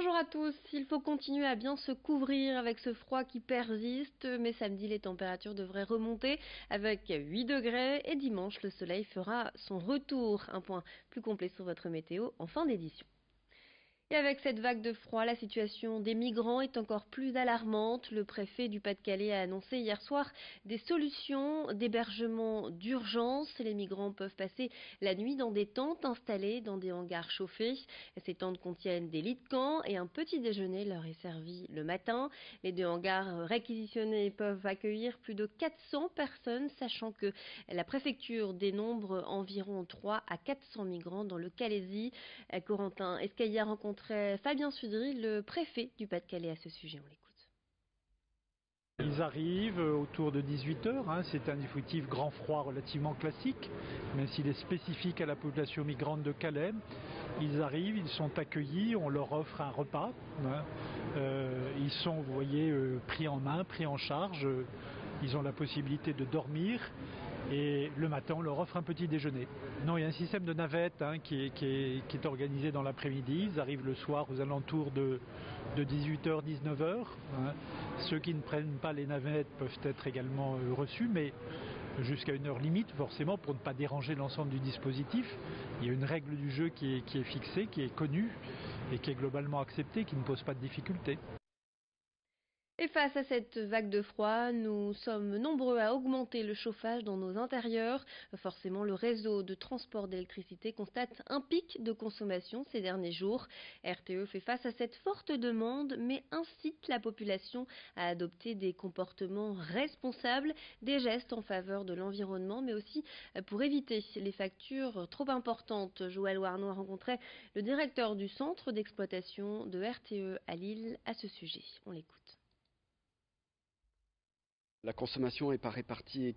Bonjour à tous, il faut continuer à bien se couvrir avec ce froid qui persiste, mais samedi les températures devraient remonter avec 8 degrés et dimanche le soleil fera son retour. Un point plus complet sur votre météo en fin d'édition. Et avec cette vague de froid, la situation des migrants est encore plus alarmante. Le préfet du Pas-de-Calais a annoncé hier soir des solutions d'hébergement d'urgence. Les migrants peuvent passer la nuit dans des tentes installées dans des hangars chauffés. Ces tentes contiennent des lits de camp et un petit déjeuner leur est servi le matin. Les deux hangars réquisitionnés peuvent accueillir plus de 400 personnes, sachant que la préfecture dénombre environ 3 à 400 migrants dans le Calaisis. Corentin Escaillard rencontrait Fabien Sudry, le préfet du Pas-de-Calais, à ce sujet. On l'écoute. Ils arrivent autour de 18h, c'est un dispositif grand froid relativement classique, même s'il est spécifique à la population migrante de Calais. Ils arrivent, ils sont accueillis, on leur offre un repas. Ils sont, vous voyez, pris en main, pris en charge. Ils ont la possibilité de dormir et le matin on leur offre un petit déjeuner. Non, il y a un système de navette qui est organisé dans l'après-midi. Ils arrivent le soir aux alentours de 18h, 19h. Ceux qui ne prennent pas les navettes peuvent être également reçus, mais jusqu'à une heure limite, forcément, pour ne pas déranger l'ensemble du dispositif. Il y a une règle du jeu qui est fixée, qui est connue et qui est globalement acceptée, qui ne pose pas de difficultés. Et face à cette vague de froid, nous sommes nombreux à augmenter le chauffage dans nos intérieurs. Forcément, le réseau de transport d'électricité constate un pic de consommation ces derniers jours. RTE fait face à cette forte demande, mais incite la population à adopter des comportements responsables, des gestes en faveur de l'environnement, mais aussi pour éviter les factures trop importantes. Joël Warnois rencontrait le directeur du centre d'exploitation de RTE à Lille à ce sujet. On l'écoute. La consommation n'est pas répartie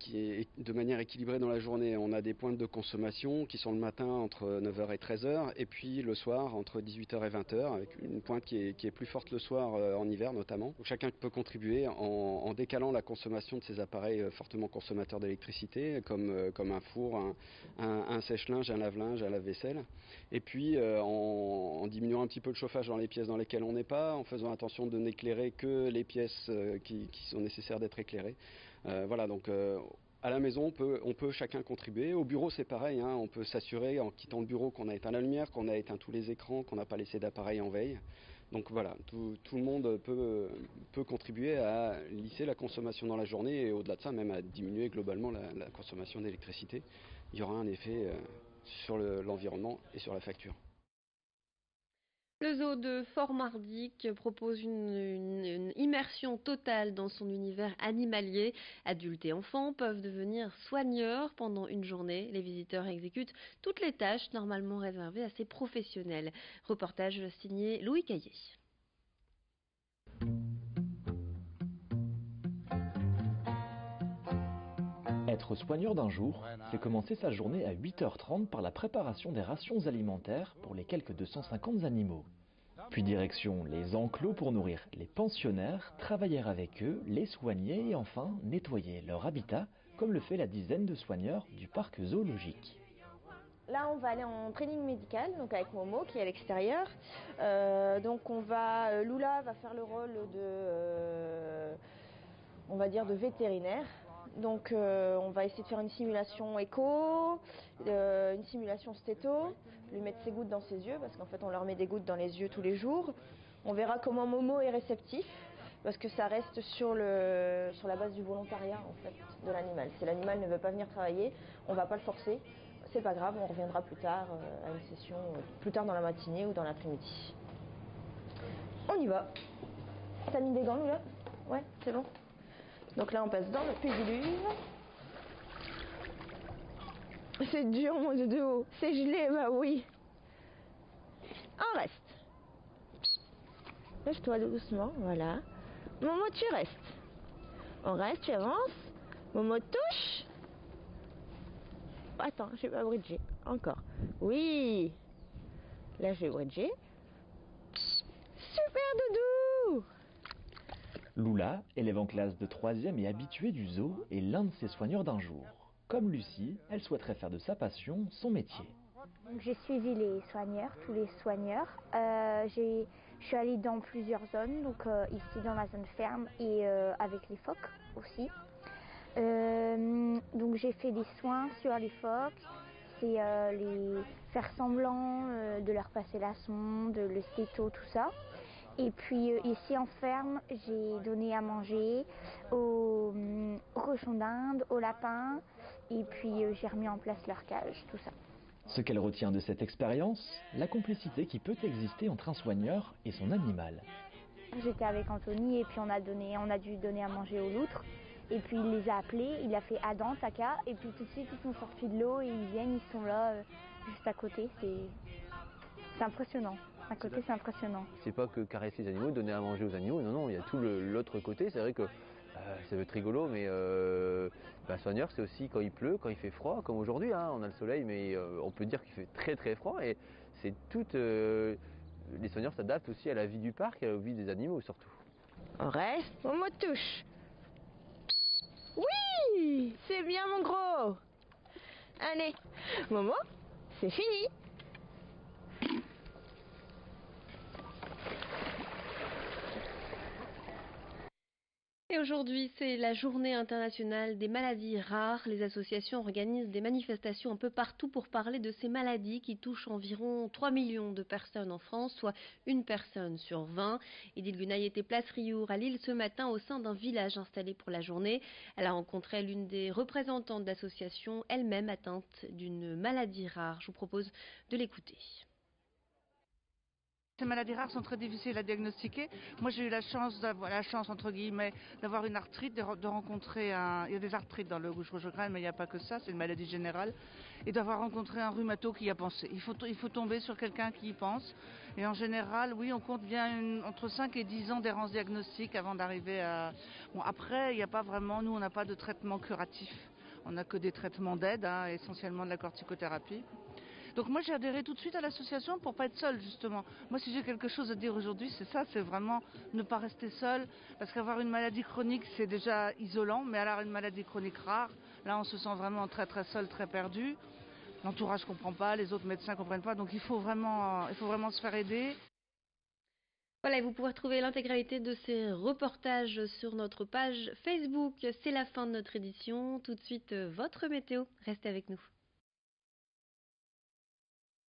de manière équilibrée dans la journée. On a des pointes de consommation qui sont le matin entre 9h et 13h et puis le soir entre 18h et 20h avec une pointe qui est plus forte le soir en hiver notamment. Donc chacun peut contribuer en décalant la consommation de ces appareils fortement consommateurs d'électricité comme un four, un sèche-linge, un lave-linge, un lave-vaisselle. Et puis en diminuant un petit peu le chauffage dans les pièces dans lesquelles on n'est pas, en faisant attention de n'éclairer que les pièces qui sont nécessaires d'être éclairées. Voilà, donc à la maison, on peut chacun contribuer. Au bureau, c'est pareil, on peut s'assurer en quittant le bureau qu'on a éteint la lumière, qu'on a éteint tous les écrans, qu'on n'a pas laissé d'appareil en veille. Donc voilà, tout le monde peut contribuer à lisser la consommation dans la journée et au-delà de ça, même à diminuer globalement la consommation d'électricité. Il y aura un effet sur l'environnement et sur la facture. Le zoo de Fort-Mardic propose une immersion totale dans son univers animalier. Adultes et enfants peuvent devenir soigneurs pendant une journée. Les visiteurs exécutent toutes les tâches normalement réservées à ces professionnels. Reportage signé Louis Caillé. Être soigneur d'un jour, c'est commencer sa journée à 8h30 par la préparation des rations alimentaires pour les quelques 250 animaux. Puis direction les enclos pour nourrir les pensionnaires, travailler avec eux, les soigner et enfin nettoyer leur habitat, comme le fait la dizaine de soigneurs du parc zoologique. Là, on va aller en training médical, donc avec Momo qui est à l'extérieur. Lula va faire le rôle on va dire de vétérinaire. Donc on va essayer de faire une simulation écho, une simulation stéto, lui mettre ses gouttes dans ses yeux, parce qu'en fait on leur met des gouttes dans les yeux tous les jours. On verra comment Momo est réceptif, parce que ça reste sur la base du volontariat en fait, de l'animal. Si l'animal ne veut pas venir travailler, on ne va pas le forcer. C'est pas grave, on reviendra plus tard à une session, plus tard dans la matinée ou dans l'après-midi. On y va. T'as mis des gants, Lula ? Ouais, c'est bon. Donc là, on passe dans le pédiluve. C'est dur, mon dodo. C'est gelé, bah oui. On reste. Lève-toi doucement, voilà. Momo, tu restes. On reste, tu avances. Momo, touche. Attends, je vais pas bridger. Encore. Oui. Là, je vais bridger. Super, doudou. Lula, élève en classe de 3e et habituée du zoo, est l'un de ses soigneurs d'un jour. Comme Lucie, elle souhaiterait faire de sa passion son métier. Donc, j'ai suivi les soigneurs, tous les soigneurs. Je suis allée dans plusieurs zones, donc ici dans la zone ferme et avec les phoques aussi. Donc j'ai fait des soins sur les phoques, c'est les faire semblant de leur passer la sonde, le stéto, tout ça. Et puis ici en ferme, j'ai donné à manger aux cochons d'Inde, aux lapins, et puis j'ai remis en place leur cage, tout ça. Ce qu'elle retient de cette expérience, la complicité qui peut exister entre un soigneur et son animal. J'étais avec Anthony et puis on a dû donner à manger aux loutres. Et puis il les a appelés, il a fait Adam, Taka, et puis tout de suite ils sont sortis de l'eau et ils viennent, ils sont là juste à côté. C'est impressionnant. À côté, c'est impressionnant. C'est pas que caresser les animaux, donner à manger aux animaux, non, il y a tout l'autre côté. C'est vrai que ça veut être rigolo, mais soigneur, c'est aussi quand il pleut, quand il fait froid, comme aujourd'hui, hein, on a le soleil, mais on peut dire qu'il fait très très froid. Et c'est les soigneurs s'adaptent aussi à la vie du parc et à la vie des animaux surtout. On reste, Momo touche. Oui, c'est bien mon gros. Allez, Momo, c'est fini. Et aujourd'hui, c'est la journée internationale des maladies rares. Les associations organisent des manifestations un peu partout pour parler de ces maladies qui touchent environ 3 millions de personnes en France, soit une personne sur 20. Edith Gunaï était place Riour à Lille ce matin au sein d'un village installé pour la journée. Elle a rencontré l'une des représentantes d'associations, elle-même atteinte d'une maladie rare. Je vous propose de l'écouter. Ces maladies rares sont très difficiles à diagnostiquer. Moi, j'ai eu la chance entre guillemets, d'avoir une arthrite, de rencontrer il y a des arthrites dans le gauche-crâne, mais il n'y a pas que ça, c'est une maladie générale, et d'avoir rencontré un rhumato qui y a pensé. Il faut tomber sur quelqu'un qui y pense. Et en général, oui, on compte bien entre 5 et 10 ans d'errance diagnostique avant d'arriver à... Bon, après, il n'y a pas vraiment, nous, on n'a pas de traitement curatif. On n'a que des traitements d'aide, hein, essentiellement de la corticothérapie. Donc moi j'ai adhéré tout de suite à l'association pour pas être seule justement. Moi si j'ai quelque chose à dire aujourd'hui c'est ça, c'est vraiment ne pas rester seule. Parce qu'avoir une maladie chronique c'est déjà isolant, mais alors une maladie chronique rare, là on se sent vraiment très très seul, très perdu. L'entourage ne comprend pas, les autres médecins ne comprennent pas, donc il faut vraiment se faire aider. Voilà, et vous pourrez retrouver l'intégralité de ces reportages sur notre page Facebook. C'est la fin de notre édition. Tout de suite, votre météo. Restez avec nous.